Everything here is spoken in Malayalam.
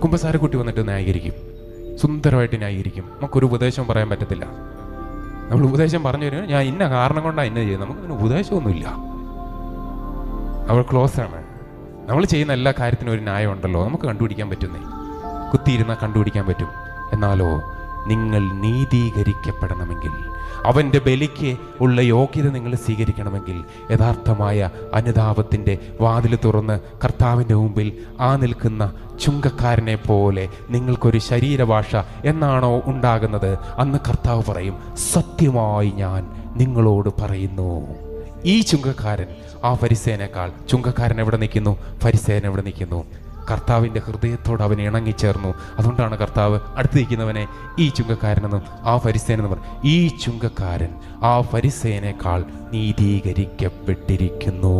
കുമ്പസാരക്കുട്ടി വന്നിട്ട് ന്യായീകരിക്കും, സുന്ദരമായിട്ട് ന്യായീകരിക്കും. നമുക്കൊരു ഉപദേശം പറയാൻ പറ്റത്തില്ല. നമ്മൾ ഉപദേശം പറഞ്ഞു തരുന്നത് ഞാൻ ഇന്ന കാരണം കൊണ്ടാണ് ഇന്ന ചെയ്യുന്നത്, നമുക്കതിന് ഉപദേശമൊന്നുമില്ല. അവൾ ക്ലോസ് ആണ്. നമ്മൾ ചെയ്യുന്ന എല്ലാ കാര്യത്തിനും ഒരു ന്യായം ഉണ്ടല്ലോ, നമുക്ക് കണ്ടുപിടിക്കാൻ പറ്റുന്നേ, കുത്തിയിരുന്നാൽ കണ്ടുപിടിക്കാൻ പറ്റും. എന്നാലോ നിങ്ങൾ നീതീകരിക്കപ്പെടണമെങ്കിൽ, അവൻ്റെ ബലിക്ക് ഉള്ള യോഗ്യത നിങ്ങൾ സ്വീകരിക്കണമെങ്കിൽ, യഥാർത്ഥമായ അനുതാപത്തിൻ്റെ വാതിൽ തുറന്ന് കർത്താവിൻ്റെ മുമ്പിൽ ആ നിൽക്കുന്ന ചുങ്കക്കാരനെ പോലെ നിങ്ങൾക്കൊരു ശരീരഭാഷ എന്നാണോ ഉണ്ടാകുന്നത്, അന്ന് കർത്താവ് പറയും, സത്യമായി ഞാൻ നിങ്ങളോട് പറയുന്നു. ഈ ചുങ്കക്കാരൻ ആ ഫരിസേനേക്കാൾ, ചുങ്കക്കാരൻ എവിടെ നിൽക്കുന്നു, ഫരിസേൻ എവിടെ നിൽക്കുന്നു? കർത്താവിൻ്റെ ഹൃദയത്തോട് അവൻ ഇണങ്ങിച്ചേർന്നു. അതുകൊണ്ടാണ് കർത്താവ് അടുത്ത് നിൽക്കുന്നവനെ ഈ ചുങ്കക്കാരനെന്നും ആ ഫരിസേനെന്ന് പറയും. ഈ ചുങ്കക്കാരൻ ആ ഫരിസേനേക്കാൾ നീതീകരിക്കപ്പെട്ടിരിക്കുന്നു.